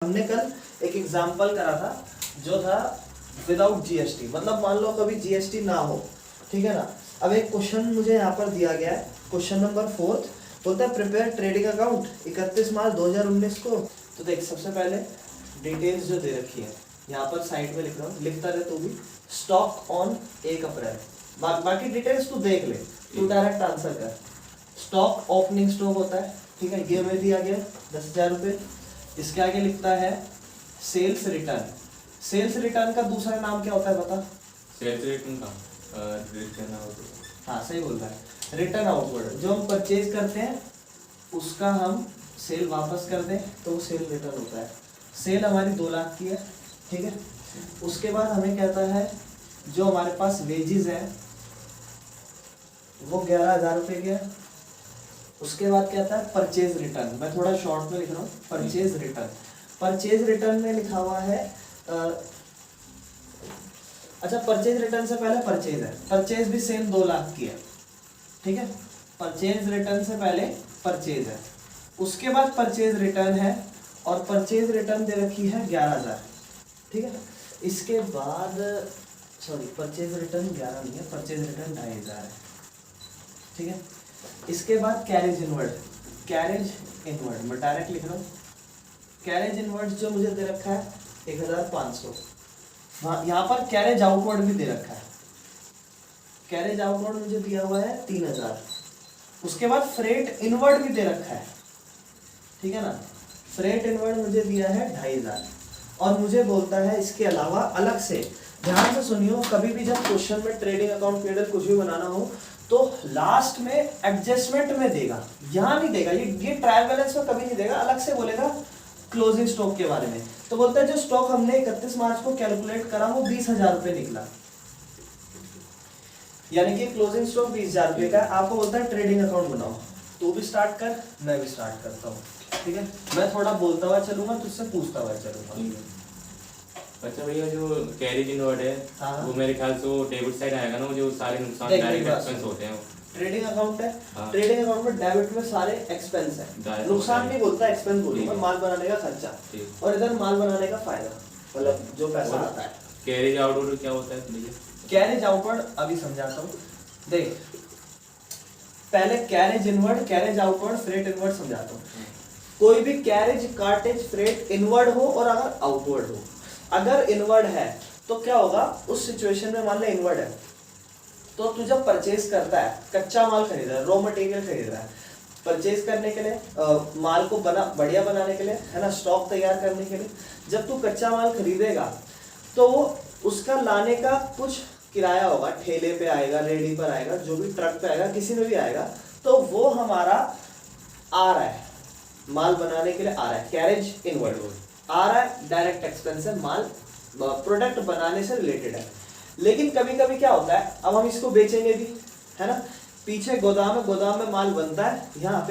हमने कल एक एग्जाम्पल करा था जो था विदाउट जीएसटी, मतलब मान लो कभी जीएसटी ना हो, ठीक है ना। अब एक क्वेश्चन मुझे यहाँ पर दिया गया है, क्वेश्चन नंबर 4 बोलता है प्रिपेयर ट्रेडिंग अकाउंट 31 मार्च 2019 को। तो देख सबसे पहले डिटेल्स जो दे रखी है यहाँ पर साइड में लिख रहा हूँ, लिखता रहे तू भी। स्टॉक ऑन 1 अप्रैल, बाकी डिटेल्स तू देख ले, तू डायरेक्ट आंसर कर। स्टॉक ओपनिंग स्टॉक होता है, ठीक है, ये हमें दिया गया 10,000 रुपये। इसके आगे लिखता है सेल्स रिटर्न। सेल्स रिटर्न का दूसरा नाम क्या होता है बता? सेल्स रिटर्न का रिटर्न आउटवर्ड। हाँ सही बोल रहा है, रिटर्न आउटवर्ड। जो हम परचेज करते हैं उसका हम सेल वापस कर दें तो वो सेल रिटर्न होता है। सेल हमारी 2 लाख की है, ठीक है। उसके बाद हमें कहता है जो हमारे पास वेजेस है वो 11,000 रुपये के है। उसके बाद कहता है परचेज रिटर्न, मैं थोड़ा शॉर्ट में लिख रहा हूँ, परचेज रिटर्न। परचेज रिटर्न में लिखा हुआ है अच्छा, परचेज रिटर्न से पहले परचेज है, परचेज भी सेम 2 लाख की है, ठीक है। परचेज रिटर्न से पहले परचेज है, उसके बाद परचेज रिटर्न है और परचेज रिटर्न दे रखी है 11,000, ठीक है। इसके बाद सॉरी, परचेज रिटर्न 11 नहीं है, परचेज रिटर्न 2,500 है, ठीक है। इसके बाद कैरेज इनवर्ड, कैरेज इनवर्ड मैं डायरेक्ट लिख रहा हूँ। कैरेज इनवर्ड जो मुझे दे रखा है 1,500। यहाँ पर कैरेज आउटवर्ड भी दे रखा है, कैरेज आउटवर्ड मुझे दिया हुआ है 3,000। उसके बाद फ्रेट इनवर्ड भी दे रखा है, ठीक है ना। फ्रेट इनवर्ड मुझे दिया है 2,500 और मुझे बोलता है इसके अलावा अलग से, ध्यान से सुनियो, कभी भी जब क्वेश्चन में ट्रेडिंग अकाउंट पीरियड कुछ भी बनाना हो तो लास्ट में एडजस्टमेंट में देगा, यहाँ नहीं देगा, ये ट्रायल बैलेंस में कभी नहीं देगा, अलग से बोलेगा क्लोजिंग स्टॉक के बारे में। तो बोलता है जो स्टॉक हमने 31 मार्च को कैलकुलेट करा वो 20,000 रुपये निकला, यानी कि क्लोजिंग स्टॉक 20,000 रुपये का। आपको बोलता है ट्रेडिंग अकाउंट बनाओ, तू भी स्टार्ट कर, मैं भी स्टार्ट करता हूँ, ठीक है। मैं थोड़ा बोलता हुआ चलूंगा, तुझसे पूछता हुआ चलूंगा। अच्छा भैया, जो कैरेज इनवर्ड है हाँ। वो मेरे ख्याल से वो डेबिट साइड आएगा ना, वो जो सारे नुकसान डायरेक्ट एक्सपेंस होते हैं। ट्रेडिंग अकाउंट है, हाँ। ट्रेडिंग अकाउंट में डेबिट में सारे एक्सपेंस है, नुकसान नहीं बोलता, एक्सपेंस बोलूंगा, माल बनाने का खर्चा और इधर माल बनाने का फायदा, मतलब जो पैसा आता है। कैरेज आउटवर्ड क्या होता है भैया? कैरेज आउटवर्ड अभी समझाता हूँ, देख पहले carriage inward, carriage outward, freight inward समझाता हूँ। कोई भी कैरेज, कार्टेज, फ्रेट इनवर्ड हो और अगर आउटवर्ड हो, अगर इनवर्ड है तो क्या होगा उस सिचुएशन में, मान ले इनवर्ड है तो तू जब परचेज करता है, कच्चा माल खरीद रहा है, रॉ मटेरियल खरीद रहा है, परचेज करने के लिए, माल को बढ़िया बनाने के लिए, है ना, स्टॉक तैयार करने के लिए, जब तू कच्चा माल खरीदेगा तो वो उसका लाने का कुछ किराया होगा, ठेले पे आएगा, रेडी पर आएगा, जो भी ट्रक पे आएगा, किसी में भी आएगा, तो वो हमारा आ रहा है, माल बनाने के लिए आ रहा है, कैरेज इनवर्ड आ रहा है, डायरेक्ट एक्सपेंस है, माल प्रोडक्ट बनाने से रिलेटेड है। लेकिन कभी कभी क्या होता है, अब हम इसको बेचेंगे भी, है ना, पीछे गोदाम है, गोदाम में माल बनता है, यहाँ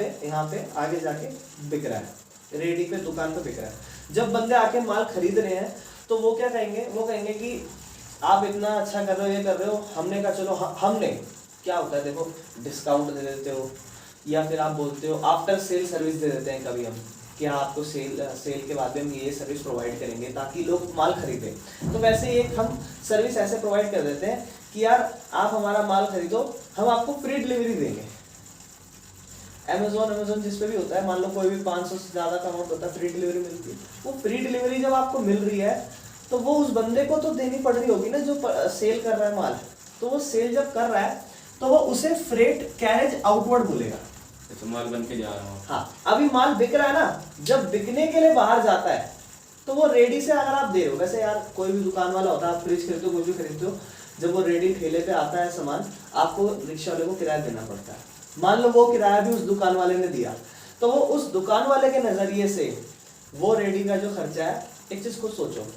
पे आगे जाके बिक रहा है, रेडी पे दुकान पे बिक रहा है। जब बंदे आके माल खरीद रहे हैं तो वो क्या कहेंगे, वो कहेंगे कि आप इतना अच्छा कर रहे हो, ये कर रहे हो, हमने कहा चलो हमने क्या होता है देखो, डिस्काउंट दे देते हो, या फिर आप बोलते हो आफ्टर सेल सर्विस दे देते हैं कभी हम, कि हाँ आपको सेल के बाद में हम ये सर्विस प्रोवाइड करेंगे ताकि लोग माल खरीदें। तो वैसे एक हम सर्विस ऐसे प्रोवाइड कर देते हैं कि यार आप हमारा माल खरीदो, हम आपको फ्री डिलीवरी देंगे। अमेजोन जिस पे भी होता है, मान लो कोई भी 500 से ज़्यादा का अमाउंट होता है, फ्री डिलीवरी मिलती है। वो फ्री डिलीवरी जब आपको मिल रही है तो वो उस बंदे को तो देनी पड़ रही होगी ना जो सेल कर रहा है माल, तो वो सेल जब कर रहा है तो वो उसे फ्रेट कैरेज आउटवर्ड बोलेगा। तो माल बन के जा रहा हूँ, हाँ, अभी माल बिक रहा है ना, जब बिकने के लिए बाहर जाता है तो वो रेडी से अगर आप दे रहे हो, वैसे यार कोई भी दुकान वाला होता है, आप फ्रिज खरीदते हो, कोई भी खरीदते हो, जब वो रेडी ठेले पे आता है सामान, आपको रिक्शा वाले को किराया देना पड़ता है। मान लो वो किराया भी उस दुकान वाले ने दिया, तो वो उस दुकान वाले के नजरिए से वो रेडी का जो खर्चा है, एक चीज खुद सोचो,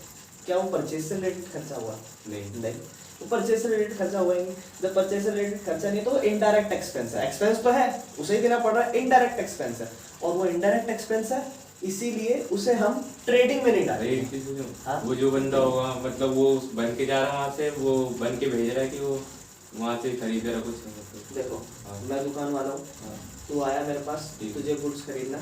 क्या वो परचेज से रिलेटेड खर्चा हुआ? नहीं, तो परचेज से रिलेटेड खर्चा हुआ ही नहीं। जब परचेज से रिलेटेड खर्चा नहीं है तो इनडायरेक्ट एक्सपेंस है, एक्सपेंस तो है उसे ही देना पड़ रहा है, इनडायरेक्ट एक्सपेंस है, और वो इनडायरेक्ट एक्सपेंस है इसीलिए उसे हम ट्रेडिंग में नहीं डालेंगे। हाँ? वो जो बंदा होगा, मतलब वो बन के जा रहा है वहाँ से, वो बन के भेज रहा है कि वो वहाँ से खरीद रहा कुछ नहीं। देखो मैं दुकान वाला हूँ, तू आया मेरे पास, तुझे गुड्स खरीदना,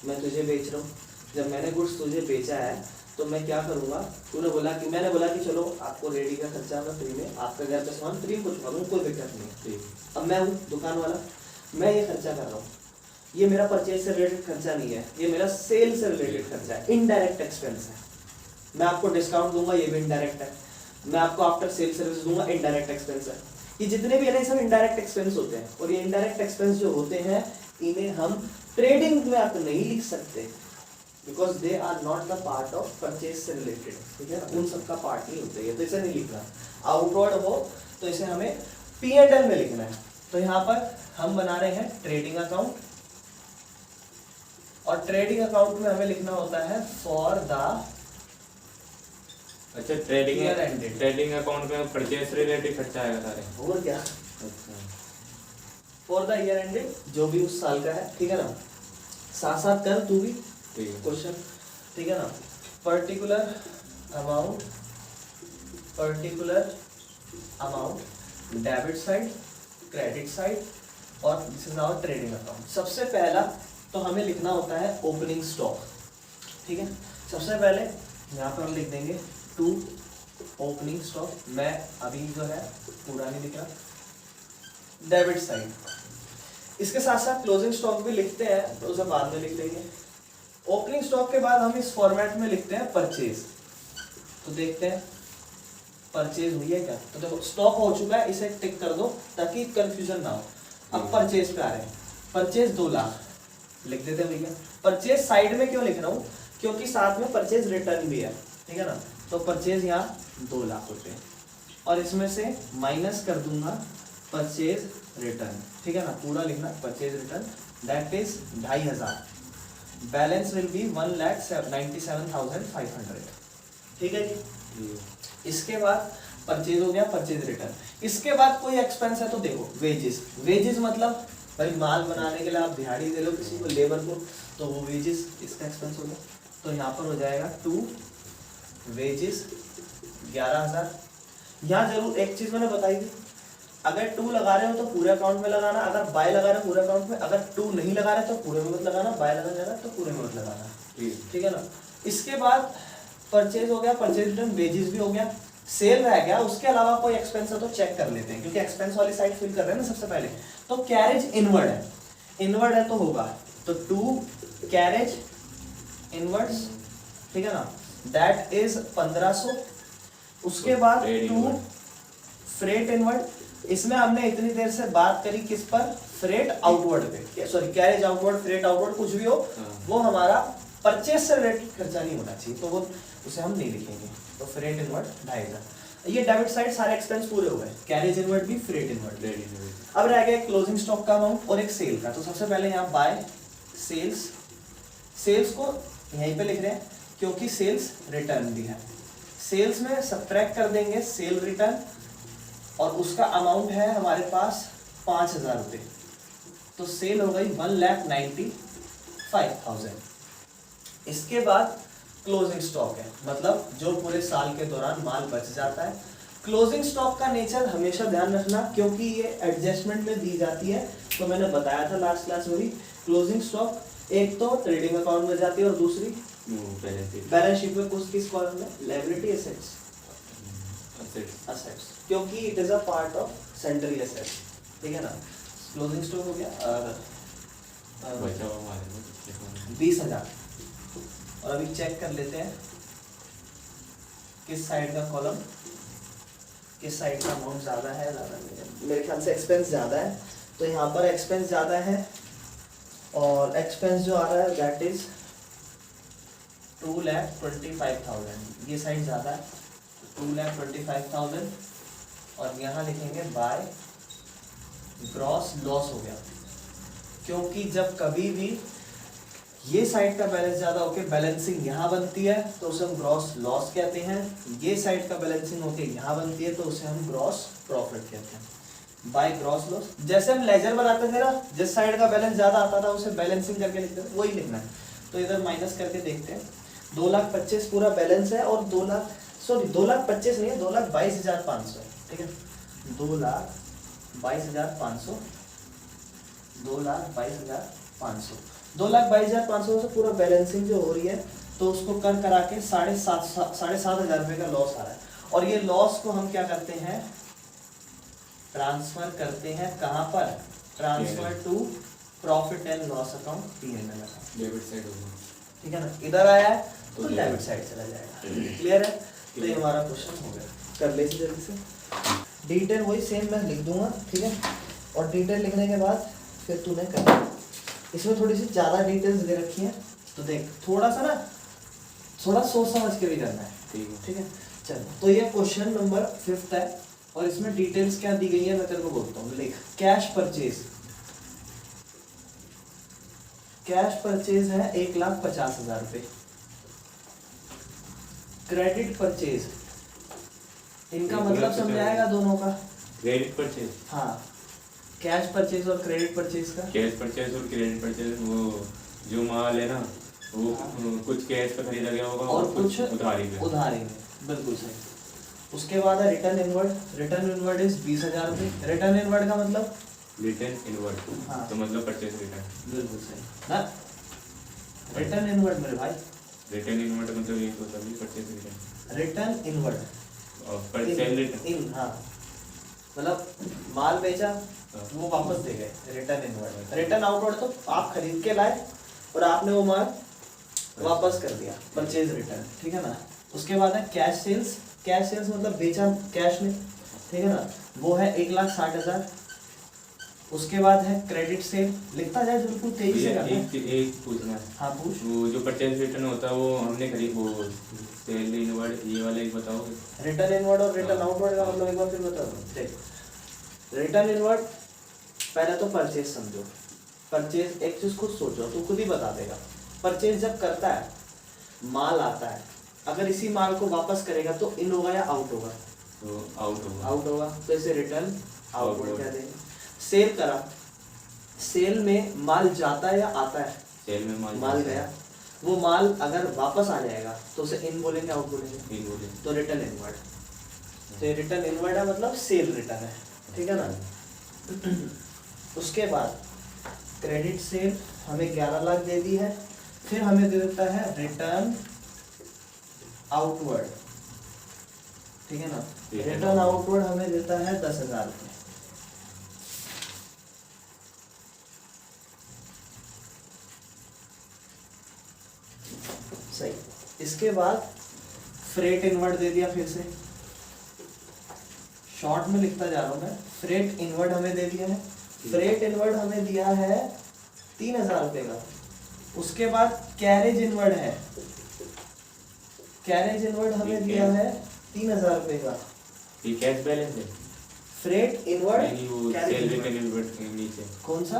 मैं तुझे बेच रहा हूँ, जब मैंने गुड्स तुझे बेचा है तो मैं क्या करूंगा, मैंने बोला कि चलो आपको रेडी का खर्चा मैं फ्री में, आपका घर का सामान फ्री में पहुंचा दूंगा, कोई दिक्कत नहीं है। ठीक। अब मैं हूँ दुकान वाला, मैं ये खर्चा कर रहा हूँ, ये मेरा परचेज से रिलेटेड खर्चा नहीं है, ये मेरा सेल से रिलेटेड खर्चा है, इनडायरेक्ट एक्सपेंस है। मैं आपको डिस्काउंट दूंगा, ये भी इनडायरेक्ट है। मैं आपको आफ्टर सेल सर्विस दूंगा, इनडायरेक्ट एक्सपेंस है। ये जितने भी है ना सब इनडायरेक्ट एक्सपेंस होते हैं, और ये इनडायरेक्ट एक्सपेंस जो होते हैं इन्हें हम ट्रेडिंग में आप नहीं लिख सकते, because they are not the part of purchase से रिलेटेड, ठीक है, उन सबका पार्ट नहीं होते ये, तो इसे नहीं लिखना। आउटवर्ड हो तो इसे हमें P&L में लिखना है। तो यहाँ पर हम बना रहे हैं ट्रेडिंग अकाउंट, और ट्रेडिंग अकाउंट में हमें लिखना होता है फॉर द अच्छा, Year ended। ट्रेडिंग अकाउंट में परचेज से रिलेटेड खर्चा आएगा सारे। और क्या, अच्छा, फॉर द ईयर एंडेड, जो भी उस साल का है, ठीक है ना। साथ साथ कर तू भी ठीक है। क्वेश्चन, ठीक है ना। Particular amount debit side, credit side, और this is our trading account. सबसे पहला तो हमें लिखना होता है ओपनिंग स्टॉक, ठीक है। सबसे पहले यहाँ पर हम लिख देंगे टू ओपनिंग स्टॉक। मैं अभी जो है पूरा नहीं लिख रहा, डेबिट साइड। इसके साथ साथ क्लोजिंग स्टॉक भी लिखते हैं, तो उसे बाद में लिख देंगे। ओपनिंग स्टॉक के बाद हम इस फॉर्मेट में लिखते हैं परचेज। तो देखते हैं परचेज हुई है क्या, तो देखो स्टॉक हो चुका है, इसे टिक कर दो ताकि कंफ्यूजन ना हो। अब परचेज पे आ रहे हैं, परचेज 2 लाख लिख देते हैं भैया। परचेज साइड में क्यों लिख रहा हूँ, क्योंकि साथ में परचेज रिटर्न भी है, ठीक है ना। तो परचेज यहाँ 2 लाख होते हैं, और इसमें से माइनस कर दूंगा परचेज रिटर्न, ठीक है ना। पूरा लिखना purchase return, that is 2500। Balance will be 1,97,500, ठीक है जी। इसके बाद परचेज हो गया, परचेज रिटर्न। इसके बाद कोई एक्सपेंस है तो देखो वेजेस मतलब भाई माल बनाने के लिए आप दिहाड़ी दे लो किसी को, लेबर को, तो वो वेजेस इसका एक्सपेंस हो गया। तो यहाँ पर हो जाएगा 2 वेजेस 11,000। यहाँ जरूर एक चीज मैंने बताई थी, अगर 2 लगा रहे हो तो पूरे अकाउंट में लगाना, अगर बाय लगा रहे हो पूरे अकाउंट में, अगर 2 नहीं लगा रहे तो पूरे में मत लगाना, बाय लगा रहे तो पूरे में मत लगाना, ठीक है ना। इसके बाद परचेज हो गया, परचेज रिटर्न, वेजेस भी हो गया, सेल रह गया। उसके अलावा कोई एक्सपेंस है तो चेक कर लेते हैं, क्योंकि एक्सपेंस वाली साइड फिल कर रहे हैं ना सबसे पहले। तो कैरेज इनवर्ड है तो होगा तो 2 कैरेज इनवर्ड्स, ठीक है ना, दैट इज 1500। उसके बाद 2 फ्रेट इनवर्ड। इसमें हमने इतनी देर से बात करी किस पर, फ्रेट आउटवर्ड पे, sorry carriage outward, freight outward, कुछ भी हो वो हमारा परचेज से रिलेटेड खर्चा नहीं होना चाहिए, तो वो उसे हम नहीं लिखेंगे। तो फ्रेट इनवर्ड 2500। ये डेबिट साइड सारे एक्सपेंस पूरे हो गए, कैरेज इनवर्ड भी, फ्रेट इनवर्ड। अब रह गया क्लोजिंग स्टॉक का अमाउंट और एक सेल का। तो सबसे पहले यहाँ बाय सेल्स को यहीं पे लिख रहे हैं क्योंकि सेल्स रिटर्न भी है। सेल्स में सब्ट्रैक्ट कर देंगे सेल रिटर्न, और उसका अमाउंट है हमारे पास 5,000 रुपये, तो सेल हो गई 1,95,000। इसके बाद क्लोजिंग स्टॉक है, मतलब जो पूरे साल के दौरान माल बच जाता है। क्लोजिंग स्टॉक का नेचर हमेशा ध्यान रखना, क्योंकि ये एडजस्टमेंट में दी जाती है। तो मैंने बताया था लास्ट क्लास में भी, क्लोजिंग स्टॉक एक तो ट्रेडिंग अकाउंट में जाती है और दूसरी बैलेंस शीट में किस कॉलम में, लायबिलिटी असेट्स, क्योंकि it is a part of central assets, ठीक है ना। क्लोजिंग स्टॉक हो गया 20,000। और अभी चेक कर लेते हैं किस साइड का कॉलम, किस साइड का अमाउंट ज़्यादा है, ज़्यादा नहीं है। मेरे ख्याल से एक्सपेंस ज़्यादा है, तो यहाँ पर एक्सपेंस ज़्यादा है, और एक्सपेंस जो आ रहा है दैट इज 2,25,000। ये साइड ज़्यादा है, 2,25,000। और यहाँ लिखेंगे बाय ग्रॉस लॉस हो गया, क्योंकि जब कभी भी ये साइड का बैलेंस ज्यादा होके बैलेंसिंग यहाँ बनती है तो उसे हम ग्रॉस लॉस कहते हैं। ये साइड का बैलेंसिंग होके यहाँ बनती है तो उसे हम ग्रॉस प्रॉफिट कहते हैं, बाय ग्रॉस लॉस। जैसे हम लेजर बनाते थे ना, जिस साइड का बैलेंस ज्यादा आता था उसे बैलेंसिंग करके लिखते थे, वही लिखना है। तो इधर माइनस करके देखते हैं, 2,25,000 पूरा बैलेंस है, और 2,25,000 नहीं है, 2,22,500 है, ठीक है। 2,22,500, 2,22,500। 2,22,500 से पूरा बैलेंसिंग जो हो रही है, तो उसको कर करा के 7,500 रुपये का लॉस आ रहा है। और ये लॉस को हम क्या करते हैं, ट्रांसफर करते हैं कहाँ पर, transfer to profit and loss account, P&L account, debit side होगा। ठीक है ना। इधर आया है तो डेबिट साइड चला जाएगा। क्लियर है? तो ये हमारा क्वेश्चन हो गया। कर ले जल्दी से। डिटेल वही सेम मैं लिख दूंगा, ठीक है। और डिटेल लिखने के बाद फिर तूने करना, इसमें थोड़ी सी ज़्यादा डिटेल्स दे रखी है, तो देख थोड़ा सा ना, थोड़ा सोच समझ के भी करना है, ठीक है। चल, तो ये क्वेश्चन नंबर 5 है, और इसमें डिटेल्स क्या दी गई है मैं तेरे को बोलता हूँ। लिख, कैश परचेज, कैश परचेज है 1,50,000 रुपये। क्रेडिट परचेज, इनका मतलब समझाएगा दोनों का। क्रेडिट परचेज, हाँ, कैश परचेज और क्रेडिट परचेज का। कैश परचेज और क्रेडिट परचेज, वो जो माल है ना वो कुछ कैश पे खरीदा गया होगा और कुछ उधारी पे। उधारी में, बिल्कुल सही। उसके बाद है return inward. Return inward is 20,000 रुपये। रिटर्न इनवर्ड का मतलब, रिटर्न इनवर्ड, हाँ, तो मतलब परचेज रिटर्न। बिल्कुल सही ना, रिटर्न इनवर्ड मेरे भाई। रिटर्न इनवर्ड मतलब ये होता है परचेज रिटर्न। रिटर्न इनवर्ड और परचेज रिटर्न इन, हाँ, मतलब माल बेचा वो वापस दे गए, रिटर्न इनवर्ड। रिटर्न आउटवर्ड तो आप खरीद के लाए और आपने वो माल वापस कर दिया, परचेज रिटर्न, ठीक है ना। उसके बाद है कैश सेल्स। कैश सेल्स मतलब बेचा कैश में, ठीक है ना, वो है 1,60,000। उसके बाद है क्रेडिट सेल। लिखता जाए बिल्कुल तेजी से करना। एक पूछना है। हाँ पूछ। वो जो परचेज रिटर्न होता है वो हमने खरीद, वो सेल इनवर्ड, ये वाले एक बताओगे? रिटर्न इनवर्ड और रिटर्न आउटवर्ड का मतलब एक बार फिर बता दो। देख, रिटर्न इनवर्ड पहले तो परचेज समझो। परचेज एक चीज खुद सोचो, तू खुद ही बता देगा। परचेज जब करता है, माल आता है, अगर इसी माल को वापस करेगा तो इन होगा या आउट होगा? तो आउट होगा। आउट होगा, तो इसे रिटर्न आउटवर्ड कह देंगे। सेल करा, सेल में माल जाता है या आता है? सेल में माल गया, वो माल अगर वापस आ जाएगा तो उसे इन बोलेंगे आउट बोलेंगे? इन बोलेंगे। तो रिटर्न इनवर्ड। तो ये रिटर्न इनवर्ड है, मतलब सेल रिटर्न है, ठीक है ना। उसके बाद क्रेडिट सेल हमें 11 लाख दे दी है। फिर हमें दे देता है रिटर्न आउटवर्ड, ठीक है ना। रिटर्न आउटवर्ड हमें देता है 10,000 रुपये। सही। इसके बाद फ्रेट इनवर्ड दे दिया, फिर से शॉर्ट में लिखता जा रहा हूं मैं। फ्रेट इनवर्ड हमें दे दिया है। फ्रेट इनवर्ड हमें दिया है 3,000 रुपये का। उसके बाद कैरेज इनवर्ड है। कैरेज इनवर्ड हमें दिया है 3,000 रुपये का। ये कैश बैलेंस है। फ्रेट इनवर्ड, नहीं, वो सेल रिटर्न इनवर्ड के नीचे कौन सा?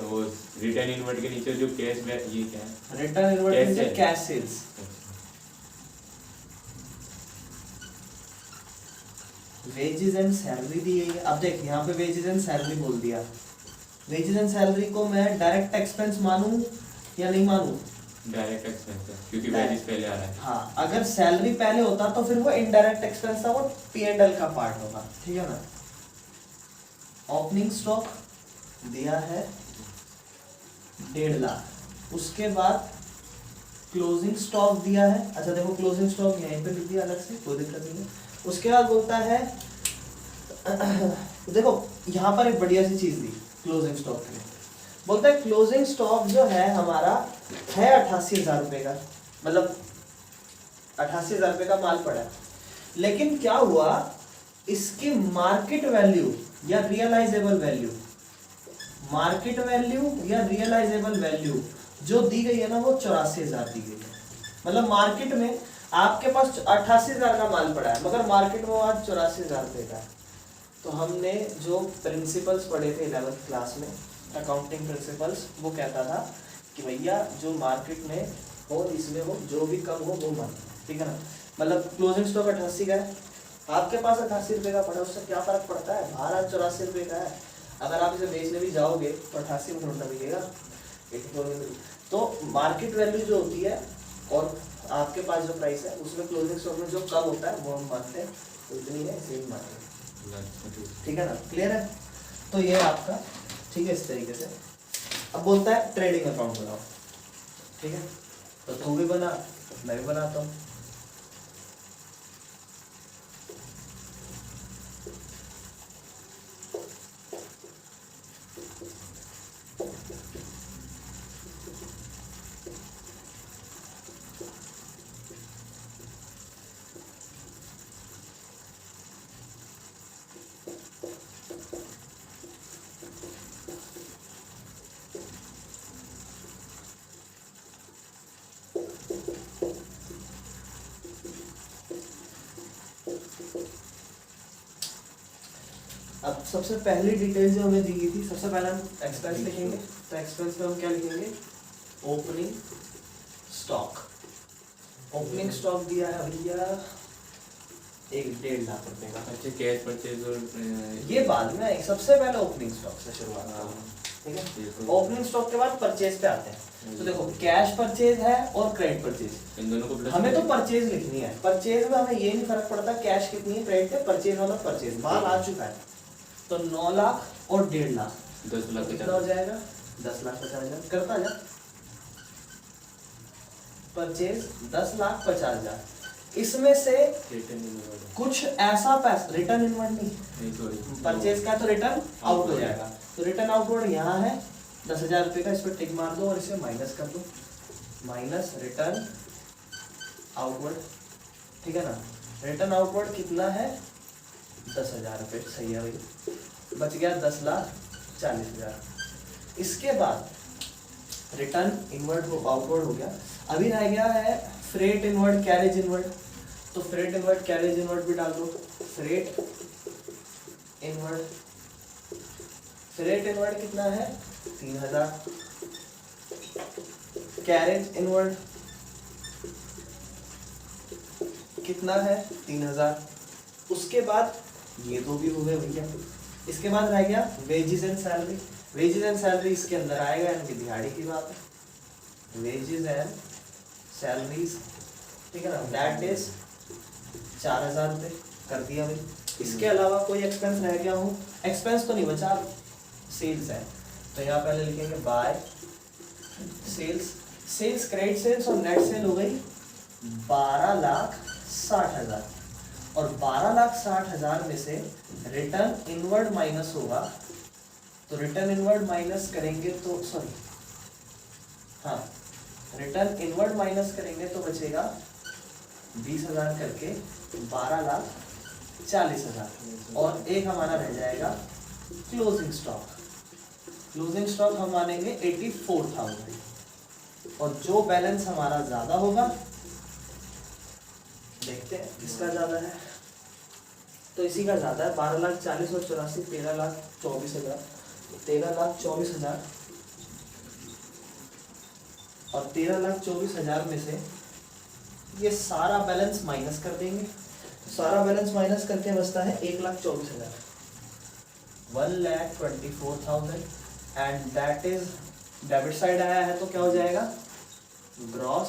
वो रिटर्न इनवर्ड के नीचे जो कैश ये क्या है? रिटर्न इनवर्ड के नीचे cash sales. Wages and salary दी गई है। अब देख, यहाँ पे वेजेस एंड सैलरी बोल दिया। वेजेस एंड सैलरी को मैं डायरेक्ट एक्सपेंस मानूं या नहीं मानूं? डायरेक्ट एक्सपेंस है, क्योंकि वेजेस पहले आ रहा है। हाँ, अगर सैलरी पहले होता तो फिर वो इनडायरेक्ट एक्सपेंस था, वो P&L का पार्ट होगा, ठीक है ना। ओपनिंग स्टॉक दिया है 1.5 लाख। उसके बाद क्लोजिंग स्टॉक दिया है। अच्छा देखो, क्लोजिंग स्टॉक यहीं पे लिख दिया अलग से, कोई दिक्कत नहीं है। उसके बाद बोलता है देखो यहाँ पर एक बढ़िया सी चीज दी क्लोजिंग स्टॉक के लिए। बोलता है क्लोजिंग स्टॉक जो है हमारा है 88,000 रुपये का, मतलब 88,000 रुपये का माल पड़ा है। लेकिन क्या हुआ, इसकी मार्केट वैल्यू या रियलाइजेबल वैल्यू, मार्केट वैल्यू या रियलाइजेबल वैल्यू जो दी गई है ना, वो 84,000 दी गई है। मतलब मार्केट में आपके पास 88,000 का माल पड़ा है, मगर मार्केट में आज 84,000 रुपये का है। तो हमने जो प्रिंसिपल्स पढ़े थे 11th क्लास में, अकाउंटिंग प्रिंसिपल्स, वो कहता था कि भैया जो मार्केट में हो, इसमें हो, जो भी कम हो वो मान, ठीक है ना। मतलब क्लोजिंग स्टॉक 88 का है, आपके पास 88 रुपये का पड़ा, उससे क्या फर्क पड़ता है? बाहर आज 84 रुपये का है। अगर आप इसे बेचने भी जाओगे तो 88 में ढूंढना मिलेगा, 84 में। तो मार्केट वैल्यू जो होती है और आपके पास जो प्राइस है, उसमें क्लोजिंग स्टॉक में जो कम होता है वो हम मानते हैं, तो इतनी है, इसे ही मानते हैं, ठीक है ना। क्लियर है? तो ये आपका, ठीक है, इस तरीके से। अब बोलता है ट्रेडिंग अकाउंट बनाओ, ठीक है, तो तू भी बना, मैं भी बनाता हूँ। अब सबसे पहली डिटेल जो हमें दी गई थी, सबसे पहले हम एक्सपेंस लिखेंगे, तो एक्सपेंस में हम क्या लिखेंगे, ओपनिंग स्टॉक। ओपनिंग स्टॉक दिया है भैया 1.5 लाख रुपए का। अच्छा, कैश परचेज और ये बाद में आएगा, सबसे पहले ओपनिंग स्टॉक से शुरुआत हाँ, करेंगे, ठीक ये है। तो- ओपनिंग स्टॉक के बाद परचेज पे आते हैं। तो देखो कैश परचेज है और क्रेडिट परचेज, इन दोनों को प्लस हमें तो परचेज लिखनी है। परचेज में हमें ये नहीं फर्क पड़ता कैश कितनी है, क्रेडिट है, परचेज वाला परचेज माल आ चुका है। तो 9 लाख और 1.5 लाख 10 लाख कितना हो जाएगा, 10,50,000 करता जा। परचेज 10,50,000, इसमें से रिटर्न इनवर्ड कुछ ऐसा पैसा, रिटर्न इनवर्ड नहीं, नहीं, सॉरी परचेज का तो रिटर्न आउट हो जाएगा। तो रिटर्न आउटवर्ड यहाँ है 10,000 रुपये का, इस पर टिक मार दो और इसे माइनस कर दो, माइनस रिटर्न आउटवर्ड, ठीक है ना। रिटर्न आउटवर्ड कितना है, 10,000 रुपये, सही है भाई, बच गया 10,40,000। इसके बाद रिटर्न इनवर्ड हो, आउटवर्ड हो गया। अभी रह गया है फ्रेट इनवर्ड, कैरेज इनवर्ड। तो फ्रेट इनवर्ड, कैरेज इनवर्ड भी डाल दो। फ्रेट इनवर्ड, फ्रेट इनवर्ड कितना है, 3,000। कैरेज इनवर्ड कितना है, 3,000। उसके बाद ये दो भी हो गए भैया। इसके बाद रह गया wages and salary. Wages and salary इसके अंदर आएगा, यानी कि दिहाड़ी की बात है। वेजेस एंड सैलरीज, ठीक है ना, दैट इज 4,000 रुपये कर दिया भाई। इसके अलावा कोई एक्सपेंस रह गया हो, एक्सपेंस तो नहीं बचा, सेल्स है, तो यहाँ पहले लिखेंगे by sales. Sales, credit sales और नेट सेल हो गई 12,60,000, और 12,60,000 में से रिटर्न इनवर्ड माइनस होगा। तो रिटर्न इनवर्ड माइनस करेंगे तो सॉरी, हाँ, रिटर्न इनवर्ड माइनस करेंगे तो बचेगा 20,000 करके 12,40,000, और एक हमारा रह जाएगा क्लोजिंग स्टॉक। क्लोजिंग स्टॉक हम मानेंगे 84,000, और जो बैलेंस हमारा ज्यादा होगा, देखते हैं किसका ज्यादा है, तो इसी का ज्यादा है। 12,40,000 और 84, 13,24,000, 13,24,000, और 13,24,000 में से ये सारा बैलेंस माइनस कर देंगे। सारा बैलेंस माइनस करके बचता है 1,24,000, 1,24,000, and that is debit side आया है, तो क्या हो जाएगा, ग्रॉस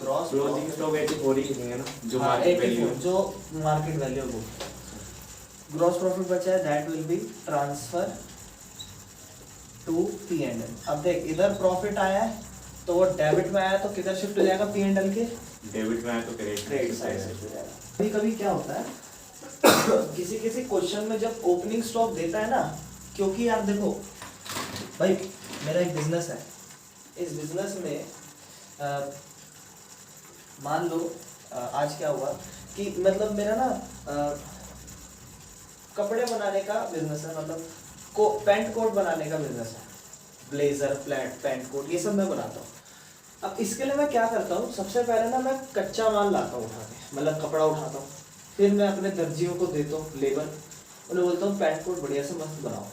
ग्रॉस क्लोजिंग स्टॉक 84 ही लिखेंगे ना, जो हाँ, मार्केट 84, वैल्यू जो मार्केट वैल्यू वो ग्रॉस प्रॉफिट बचा है, that will be transfer to P&L। अब देख इधर प्रॉफिट आया है तो वो डेबिट में आया, तो किधर शिफ्ट हो जाएगा, P&L के डेबिट में आया तो क्रेडिट साइड शिफ्ट हो जाएगा। कभी कभी क्या होता है किसी किसी क्वेश्चन में जब ओपनिंग स्टॉक देता है ना, क्योंकि यार देखो भाई, मेरा एक बिजनेस है, इस बिजनेस में मान लो आज क्या हुआ कि मतलब मेरा ना कपड़े बनाने का बिजनेस है, मतलब पैंट कोट बनाने का बिजनेस है, ब्लेजर, फ्लैट, पैंट कोट, ये सब मैं बनाता हूँ। अब इसके लिए मैं क्या करता हूँ, सबसे पहले ना मैं कच्चा माल लाता हूँ उठा के, मतलब कपड़ा उठाता हूँ, फिर मैं अपने दर्जियों को देता हूँ, लेबर, उन्हें बोलता हूँ पैंट कोट बढ़िया से मस्त बनाओ।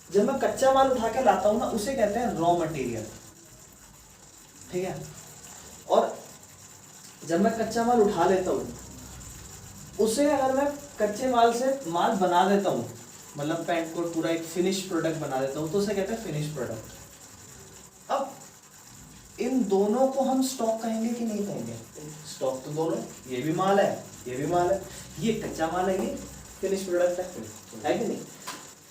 जब मैं कच्चा माल उठा के लाता हूँ ना, उसे कहते हैं रॉ मटेरियल, ठीक है। और जब मैं कच्चा माल उठा लेता हूँ, उसे अगर मैं कच्चे माल से माल बना देता हूँ, मतलब पैंट कोट पूरा एक फिनिश प्रोडक्ट बना देता हूँ, तो उसे कहते हैं फिनिश प्रोडक्ट। अब इन दोनों को हम स्टॉक कहेंगे कि नहीं कहेंगे? स्टॉक तो दोनों, ये भी माल है, ये भी माल है, ये कच्चा माल है, ये फिनिश प्रोडक्ट है कि नहीं?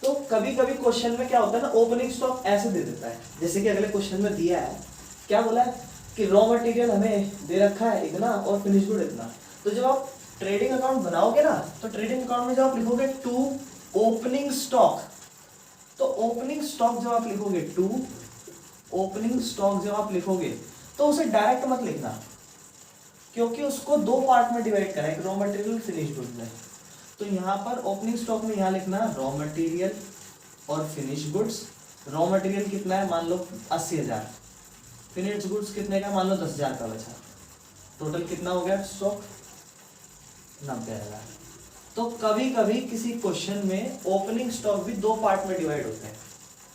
तो कभी कभी क्वेश्चन में क्या होता है ना, ओपनिंग स्टॉक ऐसे दे देता है, जैसे कि अगले क्वेश्चन में दिया है, क्या बोला है कि रॉ मटेरियल हमें दे रखा है इतना और फिनिश गुड इतना। तो जब आप ट्रेडिंग अकाउंट बनाओगे ना, तो ट्रेडिंग अकाउंट में जब आप लिखोगे टू ओपनिंग स्टॉक, तो ओपनिंग स्टॉक जब आप लिखोगे, टू ओपनिंग स्टॉक जब आप लिखोगे, तो उसे डायरेक्ट मत लिखना, क्योंकि उसको दो पार्ट में डिवाइड करा है, रॉ मटेरियल फिनिश गुड में। तो यहाँ पर ओपनिंग स्टॉक में यहाँ लिखना रॉ मटेरियल और फिनिश गुड्स। रॉ मटेरियल कितना है, मान लो 80,000, फिनिश गुड्स कितने का, मान लो 10,000 का बचा, टोटल कितना हो गया स्टॉक, 90,000। तो कभी कभी किसी क्वेश्चन में ओपनिंग स्टॉक भी दो पार्ट में डिवाइड होते हैं,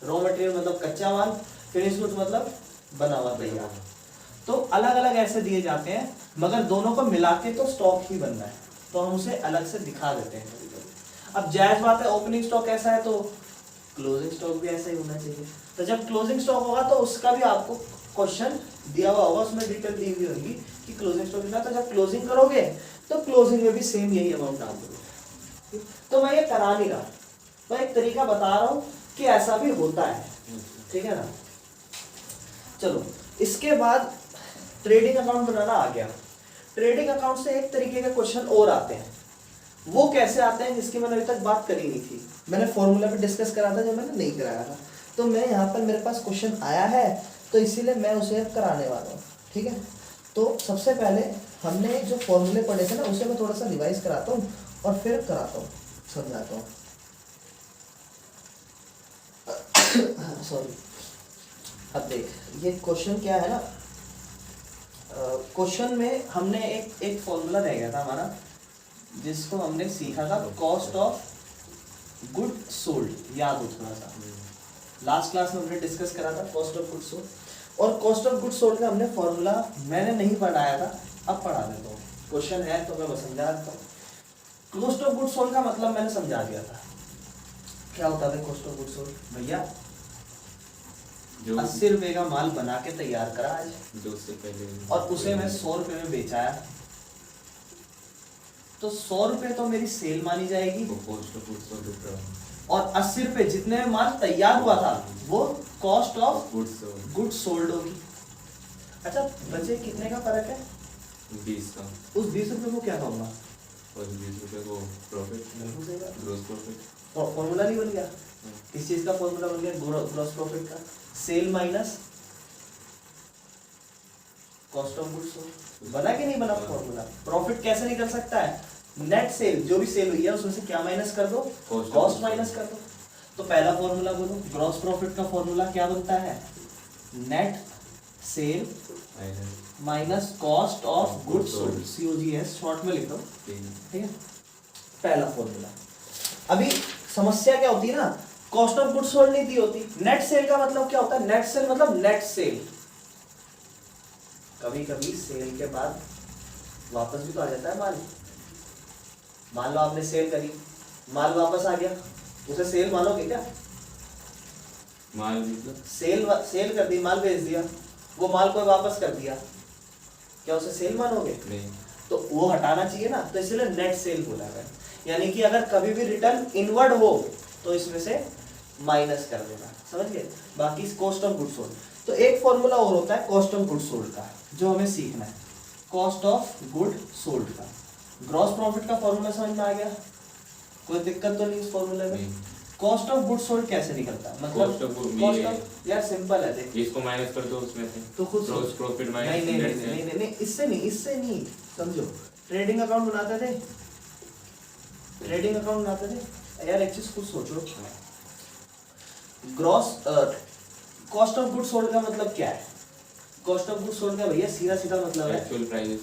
रॉ मटेरियल मतलब कच्चा माल, फिनिश गुड्स मतलब बना हुआ तैयार। तो अलग अलग ऐसे दिए जाते हैं, मगर दोनों को मिला के तो स्टॉक ही बनना है, तो हम उसे अलग से दिखा देते हैं कभी कभी। अब जायज बात है, ओपनिंग स्टॉक ऐसा है तो क्लोजिंग स्टॉक भी ऐसा ही होना चाहिए। तो जब क्लोजिंग स्टॉक होगा तो उसका भी आपको क्वेश्चन दिया हुआ होगा, उसमें डिटेल दी हुई होगी कि क्लोजिंग स्टॉक कितना। तो जब क्लोजिंग करोगे तो क्लोजिंग में भी सेम यही अमाउंट डाल दोगे। तो मैं ये करा नहीं रहा, मैं एक तरीका बता रहा हूँ कि ऐसा भी होता है, ठीक है ना। चलो इसके बाद ट्रेडिंग अकाउंट बनाना आ गया। ट्रेडिंग अकाउंट से एक तरीके के क्वेश्चन और आते हैं, वो कैसे आते हैं जिसकी मैंने अभी तक बात करी नहीं थी। मैंने फॉर्मूला पे डिस्कस करा था, जो मैंने नहीं कराया था, तो मैं यहाँ पर मेरे पास क्वेश्चन आया है तो इसीलिए मैं उसे कराने वाला हूँ, ठीक है। तो सबसे पहले हमने जो फॉर्मूले पढ़े थे ना, उसे मैं थोड़ा सा रिवाइज कराता हूँ और फिर कराता हूँ, समझाता हूँ। सॉरी, अब देख ये क्वेश्चन क्या है ना, क्वेश्चन में हमने एक फॉर्मूला रह गया था हमारा, जिसको हमने सीखा था कॉस्ट ऑफ गुड सोल्ड, याद हो थोड़ा सा, लास्ट क्लास में हमने डिस्कस करा था कॉस्ट ऑफ गुड सोल्ड। और कॉस्ट ऑफ गुड सोल्ड का हमने फॉर्मूला मैंने नहीं पढ़ाया था, अब पढ़ा देता हूँ, क्वेश्चन है तो मैं समझा देता हूँ। कॉस्ट ऑफ गुड सोल्ड का मतलब मैंने समझा दिया था, क्या होता था कॉस्ट ऑफ गुड सोल्ड भैया, 80 रुपए का माल बना के तैयार करा आज, 2 से पहले, और उसे मैं 100 रुपए में बेचाया, तो 100 रुपए तो मेरी सेल मानी जाएगी, और 80 रुपए जितने में माल तैयार हुआ था वो कॉस्ट ऑफ गुड सोल्ड होगी। अच्छा बचे कितने का फर्क है, 20 का। उस 20 रुपए को क्या कहूँगा, और 20 रुपए को प्रॉफिट, ग्रॉस प्रॉफिट। फॉर्मूला नहीं बन गया, किस चीज का फॉर्मूला बन गया, ग्रॉस प्रॉफिट का, sale minus cost of goods sold. बना कि नहीं बना फॉर्मूला। प्रॉफिट कैसे निकल सकता है, नेट सेल, जो भी सेल हुई है उसमें से क्या माइनस कर दो, कॉस्ट माइनस कर दो। तो पहला फॉर्मूला बोलो, ग्रॉस प्रॉफिट का फॉर्मूला क्या बनता है, net cell minus cost of goods sold, COGS short में लिख दो, ठीक है, पहला फॉर्मूला। अभी समस्या क्या होती है ना, कॉस्ट ऑफ गुड्स सोल्ड नहीं दी होती, नेट सेल का मतलब क्या होता है, नेट सेल मतलब नेट सेल, कभी कभी सेल के बाद वापस भी तो आ जाता है माल। मान लो आपने सेल करी, माल वापस आ गया, उसे सेल मानोगे क्या, माल सेल कर दी, माल भेज दिया, वो माल को वापस कर दिया, क्या उसे सेल मानोगे, नहीं, तो वो हटाना चाहिए ना, तो इसलिए नेट सेल बोला है। यानी कि अगर कभी भी रिटर्न इनवर्ड हो तो इसमें से माइनस कर देना, समझ गए। बाकी कॉस्ट ऑफ गुड्स सोल्ड, तो एक फॉर्मूला और होता है कॉस्ट ऑफ गुड सोल्ड का, जो हमें सीखना है, कॉस्ट ऑफ गुड सोल्ड का। ग्रॉस प्रॉफिट का फॉर्मूला समझ में आ गया, कोई दिक्कत तो नहीं इस फॉर्मूले में। कॉस्ट ऑफ गुड सोल्ड कैसे निकलता है, मतलब कॉस्ट ऑफ, यार सिंपल है, देख इसको माइनस कर दो उसमें से, तो खुद ग्रॉस प्रॉफिट माइनस, नहीं, इससे नहीं, समझो, ट्रेडिंग अकाउंट बनाते थे, ट्रेडिंग अकाउंट बनाते थे यार, एक चीज खुद सोचो, gross cost of good sold का मतलब क्या है, कॉस्ट ऑफ गुड सोल्ड का भैया सीधा सीधा मतलब है एक्चुअल प्राइस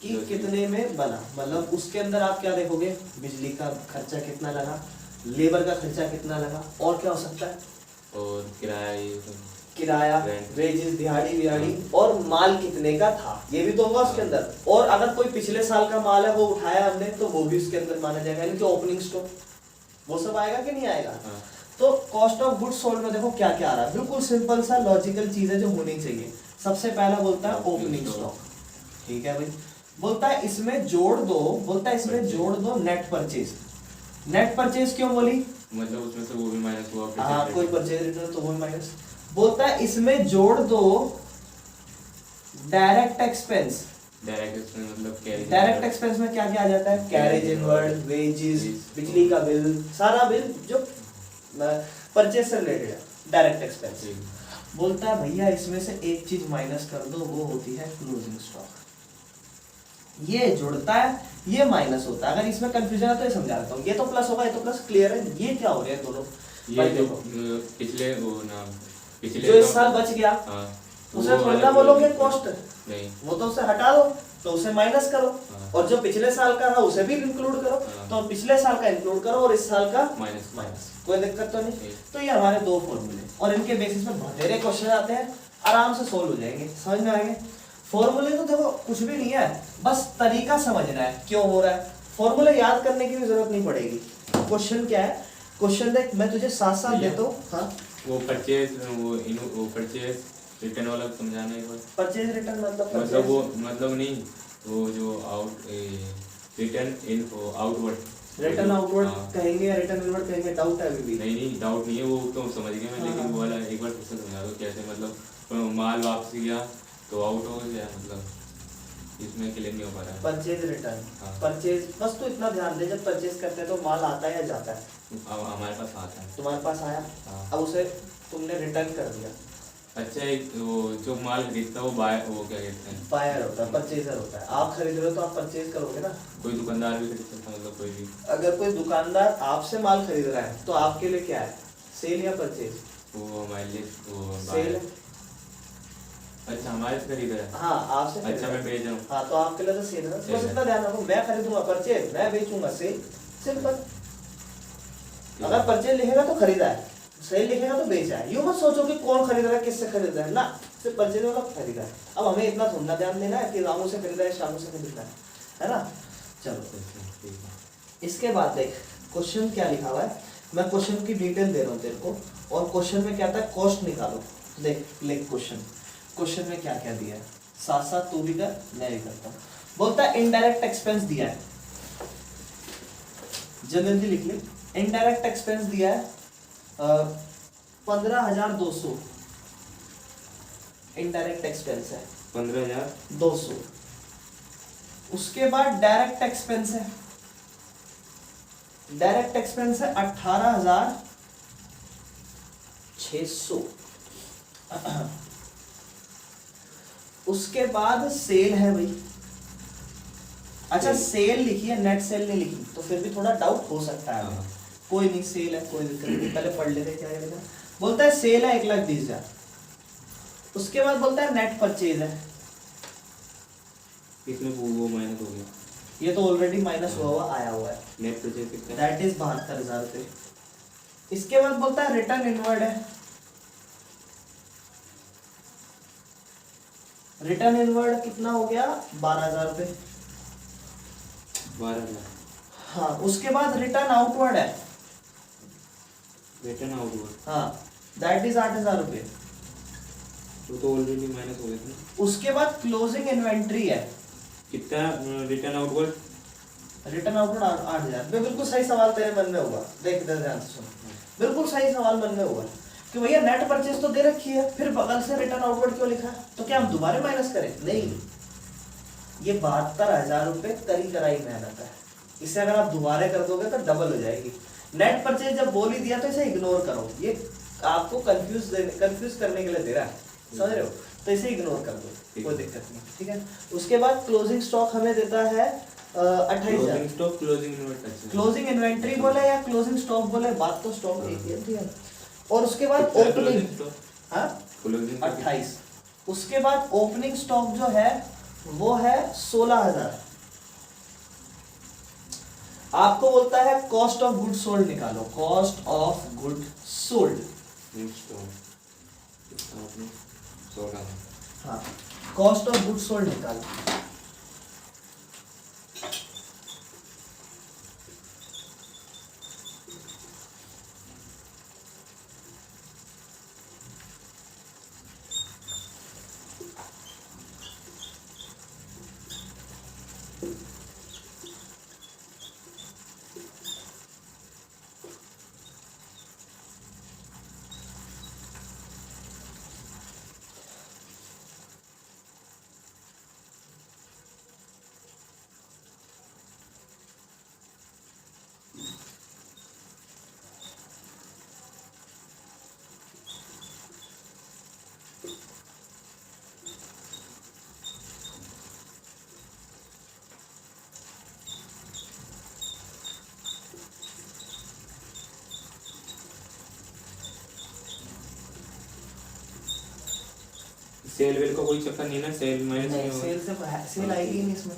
कि कितने में बना, मतलब उसके अंदर आप क्या देखोगे, बिजली का खर्चा कितना लगा, लेबर का खर्चा कितना लगा, और क्या हो सकता है, और किराया, वेजेस, दिहाड़ी, और माल कितने का था, ये भी तो होगा उसके अंदर। और अगर कोई पिछले साल का माल है वो उठाया हमने, तो वो भी उसके अंदर माना जाएगा, यानी कि ओपनिंग स्टॉक, वो सब आएगा कि नहीं आएगा। तो कॉस्ट ऑफ गुड सोल्ड में देखो क्या क्या आ रहा है, बिल्कुल सिंपल सा लॉजिकल चीज है जो होनी चाहिए। सबसे पहला बोलता है ओपनिंग स्टॉक, ठीक है भाई। बोलता है इसमें जोड़ दो, बोलता है इसमें जोड़ दो नेट परचेज। नेट परचेज क्यों बोली, मतलब उसमें से वो भी माइनस हुआ। हाँ कोई परचेज रिटर्न तो वो माइनस। बोलता है इसमें जोड़ दो डायरेक्ट एक्सपेंस। डायरेक्ट एक्सपेंस मतलब कैरेज। डायरेक्ट एक्सपेंस में क्या क्या आ जाता है, कैरेज इनवर्ड, वेजेस, बिजली का बिल, सारा बिल जो परचेज से रिलेटेड है, डायरेक्ट एक्सपेंस। बोलता है भैया इसमें से एक चीज माइनस कर दो, वो होती है क्लोजिंग स्टॉक। ये जुड़ता है, ये माइनस होता है। अगर इसमें कंफ्यूजन है तो ये समझा देता हूँ। ये तो प्लस होगा, ये तो प्लस, क्लियर है। ये क्या हो रहे हैं दोनों, ये जो पिछले वो ना पिछले जो इस साल बच गया, हाँ, उसे थोड़ा ना बोलोगे कॉस्ट, नहीं वो तो उसे हटा दो, तो उसे माइनस करो। हाँ। और जो पिछले साल का था उसे भी इंक्लूड करो। हाँ। तो पिछले साल का इंक्लूड करो और इस साल का माइनस माइनस, कोई दिक्कत तो नहीं। नहीं। तो ये हमारे दो फॉर्मूले, और इनके बेसिस पे बतेरे क्वेश्चन आते हैं, आराम से सोल्व हो जाएंगे, समझ में आएंगे। फॉर्मूले तो देखो कुछ भी नहीं है, बस तरीका समझना है क्यों हो रहा है। फॉर्मूले याद करने की भी जरूरत नहीं पड़ेगी। क्वेश्चन क्या है, क्वेश्चन देख, मैं तुझे साथ साथ देता हूँ। हाँ, वो परचेज वो परचेज रिटर्न वाला समझाना है। परचेज रिटर्न मतलब वो मतलब नहीं, वो जो आउट रिटर्न इन आउटवर्ड, रिटर्न आउटवर्ड हाँ। कहेंगे या रिटर्न इनवर्ड कहेंगे, डाउट है अभी भी। नहीं डाउट नहीं है, वो तो समझ गया मैं। हाँ। लेकिन वो वाला एक बार फिर से समझा दो कैसे, मतलब माल वापसी गया तो आउट हो गया, मतलब इसमें क्लियर नहीं हो पा रहा है। परचेज रिटर्न, हाँ। परचेज, बस तो इतना ध्यान दे, जब परचेज करते हैं तो माल आता है या जाता है, अब हमारे पास आता है। तुम्हारे पास आया, हाँ। अब उसे तुमने रिटर्न कर दिया। अच्छा, एक वो जो माल खरीदता है वो बाय, वो क्या कहते हैं, बायर होता है, परचेजर होता है। आप खरीद रहे हो तो आप परचेज करोगे ना। कोई दुकानदार भी खरीद सकता है, मतलब कोई भी। अगर कोई दुकानदार आपसे माल खरीद रहा है तो आपके लिए क्या है, सेल या परचेज? वो हमारे लिए वो सेल। अच्छा, हमारे से खरीद रहा है। हाँ, आपसे खरीद अच्छा, रहा मैं है। बेच रहा हूँ। हाँ, तो आपके लिए तो सेल है ना। सेल बस है। इतना ध्यान रखो, मैं खरीदूंगा परचेज, मैं बेचूंगा सेल, सिंपल। अगर परचेज लिखेगा तो खरीदा है, सेल लिखेगा तो बेचा है। यूं मत सोचो कि कौन खरीद रहा है, किससे खरीद रहा है ना, सिर्फ परचेज वाला खरीदा है। अब हमें इतना थोड़ा ध्यान देना है कि रामू से खरीदा है, शामू से खरीदा है ना। चलो, ठीक है। इसके बाद देख क्वेश्चन क्या लिखा हुआ है। मैं क्वेश्चन की डिटेल दे रहा हूँ तेरे को, और क्वेश्चन में क्या था, कॉस्ट निकालो। देख लिख क्वेश्चन, क्वेश्चन में क्या क्या दिया है, साथ साथ तू भी कर, मैं भी करता हूँ। बोलता है इनडायरेक्ट एक्सपेंस दिया है, जल्दी लिख ले। इनडायरेक्ट एक्सपेंस दिया है 15,200, इनडायरेक्ट एक्सपेंस है 15,200। उसके बाद डायरेक्ट एक्सपेंस है, डायरेक्ट एक्सपेंस है 18,600। उसके बाद सेल है भाई। अच्छा, सेल लिखी है, नेट सेल नहीं लिखी, तो फिर भी थोड़ा डाउट हो सकता है। हाँ। कोई नहीं, सेल है, कोई दिक्कत नहीं, पहले पढ़ लेते क्या है। बोलता है सेल है 1,20,000। उसके बाद बोलता है नेट परचेज है, इसमें वो माइनस हो गया, ये तो ऑलरेडी माइनस हुआ हुआ आया हुआ है, नेट परचेज कितना है? दैट इज 72,000 रुपये। इसके बाद बोलता है रिटर्न इनवर्ड है, रिटर्न इनवर्ड कितना हो गया, 12,000 रुपये। 12,000। हाँ, उसके बाद रिटर्न आउटवर्ड है, रिटर्न आउटवर्ड, हाँ, दैट इज 8,000 रुपये। तो ऑलरेडी माइनस हो गया था। उसके बाद क्लोजिंग इन्वेंट्री है, कितना रिटर्न आउटवर्ड? Return outward 8,000। बिल्कुल सही सवाल तेरे मन में होगा, देख इधर ध्यान से सुन, बिल्कुल सही सवाल मन में होगा कि भैया नेट परचेज तो दे रखी है, फिर बगल से रिटर्न आउटवर्ड क्यों लिखा है, तो क्या हम दोबारा माइनस करें? नहीं, ये 72,000 रुपये करी कराई मेहनत है, इसे अगर आप दोबारा कर दोगे तो डबल हो जाएगी। नेट परचेज जब बोल ही दिया तो इसे इग्नोर करो, ये आपको कंफ्यूज करने के लिए दे रहा है, समझ रहे हो, तो इसे इग्नोर कर दो, कोई दिक्कत नहीं, ठीक है। उसके बाद क्लोजिंग स्टॉक हमें देता है 28,000। Stock, closing inventory, closing inventory बोले या क्लोजिंग स्टॉक बोले, बात तो स्टॉक एक ही है, ठीक है। और उसके बाद ओपनिंग, हाँ, 28। उसके बाद ओपनिंग स्टॉक जो है वो है 16,000। आपको बोलता है कॉस्ट ऑफ गुड सोल्ड निकालो, कॉस्ट ऑफ गुड सोल्ड। हाँ, कॉस्ट ऑफ गुड सोल्ड निकालो। सेल वेल का कोई चक्कर नहीं ना, सेल माइनस नहीं, नहीं होगा। सेल से सेल आएगी ही नहीं इसमें।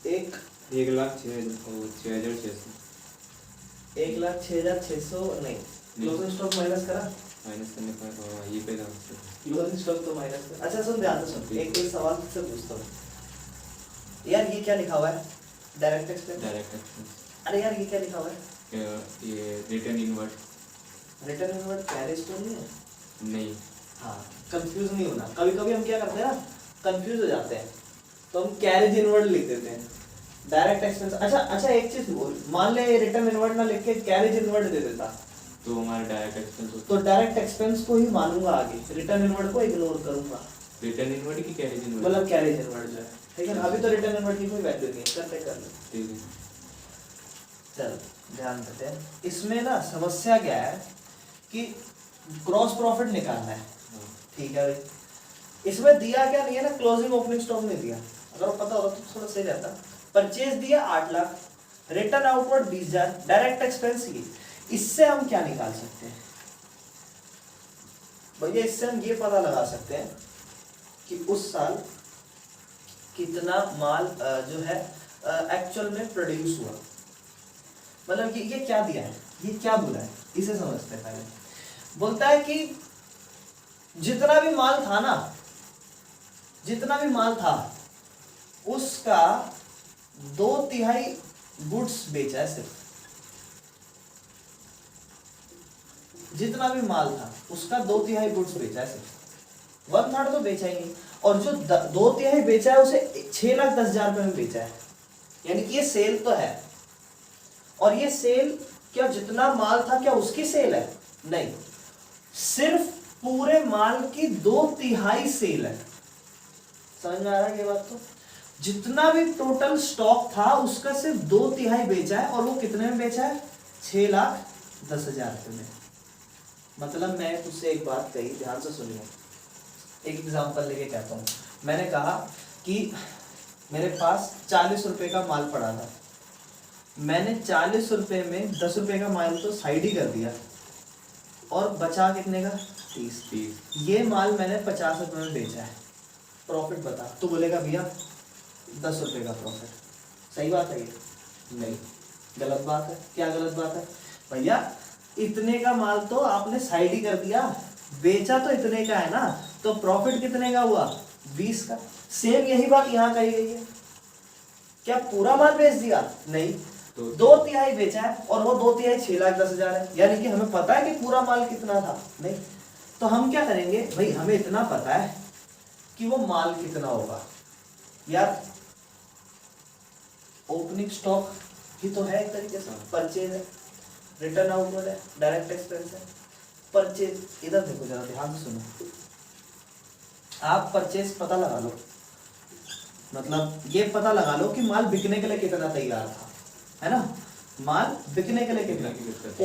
एक 1,06,600 1,06,600 नहीं, क्लोजिंग स्टॉक माइनस करा, माइनस करने पर ये पे था। क्लोजिंग स्टॉक तो माइनस कर। अच्छा सुन, ध्यान से सुन, एक सवाल से पूछता हूँ यार, ये क्या लिखा हुआ है? Direct expense. डायरेक्ट एक्सपेंस, अरे यार ये क्या लिखा हुआ है? ये return inward. Return inward carriage तो नहीं है? नहीं, हाँ, कंफ्यूज नहीं होना। कभी कभी हम क्या करते हैं ना, कंफ्यूज हो जाते हैं, तो हम कैरेज इनवर्ड लिख देते हैं, डायरेक्ट एक्सपेंस। अच्छा एक चीज बोल, मान ले रिटर्न इनवर्ड ना लिख के कैरेज इनवर्ड दे देता, तो हमारा डायरेक्ट एक्सपेंस होता तो डायरेक्ट एक्सपेंस को ही मानूंगा आगे, रिटर्न इनवर्ड को इग्नोर करूंगा। है। रिटर्न इनवर्ड की कैरेज इनवर्ड, मतलब कैरेज इनवर्ड जो है, ठीक है ना? अभी तो रिटर्न इनवर्ड की कोई वैल्यू नहीं है, करते कर लो। ठीक है। चल ध्यान देते हैं, इसमें ना समस्या क्या है कि ग्रॉस प्रॉफिट निकालना है, हाँ, ठीक है भाई। इसमें दिया क्या नहीं है ना, क्लोजिंग ओपनिंग स्टॉक नहीं दिया, अगर वो पता होता तो थोड़ा सही रहता। परचेज दिया 8 lakh, return outward 20,000, direct expense ये। इससे हम क्या निकाल सकते हैं भैया? इससे हम ये पता लगा सकते हैं कि उस साल कितना माल जो है एक्चुअल में प्रोड्यूस हुआ। मतलब कि ये क्या दिया है, ये क्या बोला है, इसे समझते हैं पहले। बोलता है कि जितना भी माल था ना, जितना भी माल था उसका 2/3 गुड्स बेचा है सिर्फ। जितना भी माल था उसका 2/3 गुड्स बेचा है सिर्फ, 1/3 तो बेचा ही नहीं। और जो 2/3 बेचा है उसे 6,10,000 रुपए में बेचा है, यानी कि ये सेल तो है। और ये सेल क्या जितना माल था क्या उसकी सेल है? नहीं, सिर्फ पूरे माल की 2/3 सेल है। समझ में आ रहा है ये बात? तो जितना भी टोटल स्टॉक था उसका सिर्फ 2/3 बेचा है, और वो कितने में बेचा है? 6,10,000 रुपए में। मतलब मैं तुझसे एक बात कही, ध्यान से सुनिए, एक एग्जांपल लेके कहता हूँ। मैंने कहा कि मेरे पास 40 रुपए का माल पड़ा था, मैंने 40 रुपए में 10 रुपए का माल तो साइड ही कर दिया, और बचा कितने का? 30। ये माल मैंने 50 रुपए में बेचा है, प्रॉफिट बता। तो बोलेगा भैया 10 रुपए का प्रॉफिट। सही बात है ये? नहीं, गलत बात है। क्या गलत बात है भैया? इतने का माल तो आपने साइड ही कर दिया, बेचा तो इतने का है ना, तो प्रॉफिट कितने का हुआ? 20 का। सेम यही बात यहाँ कही गई है। क्या पूरा माल बेच दिया? नहीं, 2/3 बेचा है, और वो 2/3 6,10,000 है, यानी कि हमें पता है कि पूरा माल कितना था? नहीं। तो हम क्या करेंगे भाई, हमें इतना पता है कि वो माल कितना होगा यार। ओपनिंग स्टॉक ही तो है एक तरीके से, परचेज है, रिटर्न आउटवर्ड है, डायरेक्ट एक्सपेंस है। परचेज, इधर देखो जरा ध्यान से सुनो, आप परचेज पता लगा लो, मतलब ये पता लगा लो कि माल बिकने के लिए कितना तैयार था, है ना? माल बिकने के लिए कितना,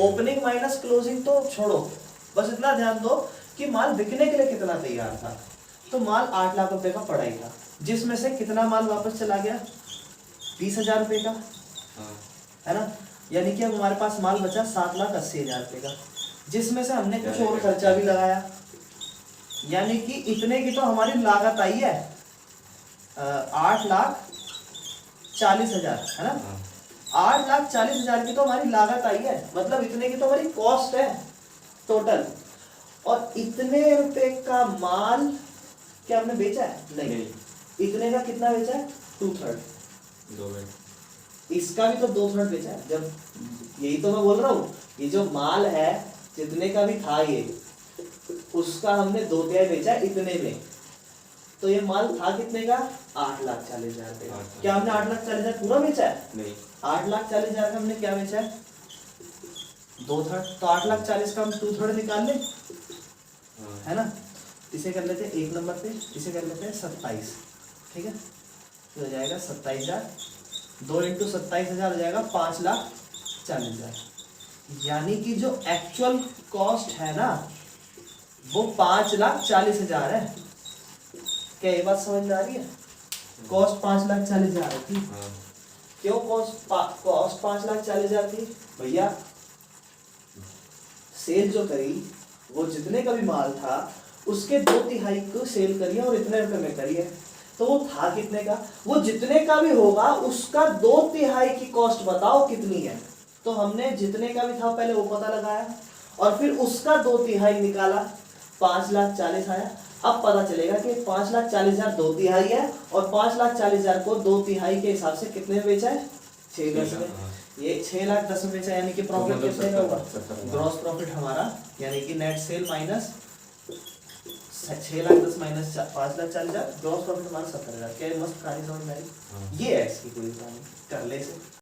ओपनिंग माइनस क्लोजिंग तो छोड़ो, बस इतना ध्यान दो कि माल बिकने के लिए कितना तैयार था। तो माल 8 लाख रुपए का पड़ा ही था, जिसमें से कितना माल वापस चला गया? 20,000 रुपए का, है ना? यानी कि अब हमारे पास माल बचा 7,80,000 रुपए का, जिसमें से हमने कुछ और खर्चा भी लगाया, यानी कि इतने की तो हमारी लागत आई है 8,40,000, है ना? 8,40,000 की तो हमारी लागत आई है, मतलब इतने की तो हमारी कॉस्ट है टोटल। और इतने रुपए का माल क्या हमने बेचा है? नहीं। इतने का कितना बेचा है? 2/3। इसका भी तो 2/3 बेचा है। जब यही तो मैं बोल रहा हूँ, ये जो माल है जितने का भी था ये, उसका हमने 2/3 बेचा इतने में, तो ये माल था कितने का? 8,40,000 रुपए। क्या हमने 8,40,000 पूरा बेचा है? नहीं। 8,40,000 का हमने क्या बेचा है? 2/3। तो 8,40,000 का हम 2/3 निकाल ले, है ना? इसे कर लेते हैं 1 नंबर पे, इसे कर लेते हैं 27, ठीक है? तो हो जाएगा 27,000, 2 × 27,000 हो जाएगा 40,000, यानी कि जो एक्चुअल कॉस्ट है ना वो 5,40,000 है। क्या ये बात समझ में आ रही है? कॉस्ट 5,40,000 थी। हाँ क्यों कॉस्ट 5,40,000 थी? भैया सेल जो करी वो जितने का भी माल था उसके 2/3 को सेल करिए और इतने रुपए में करिए, तो वो था कितने का? वो जितने का भी होगा उसका 2/3 की कॉस्ट बताओ कितनी है। तो हमने जितने का भी था पहले वो पता लगाया और फिर उसका 2/3 निकाला, 5,40,000 आया। अब पता चलेगा कि 5,40,000 2/3 है और 5,40,000 को 2/3 के हिसाब से कितने में बेचा है? 6,10 में। हाँ। ये 6,10 में बेचा, यानी कि प्रॉफिट मतलब कितने का हुआ? 70,000। ग्रॉस प्रॉफिट हमारा यानी कि net cell minus 6,10 minus 5,40,000, gross profit हमारा 70,000। क्या ये मस्त कहानी समझ में आई? हाँ। ये है इसकी पूरी कहानी, कर ले इसे।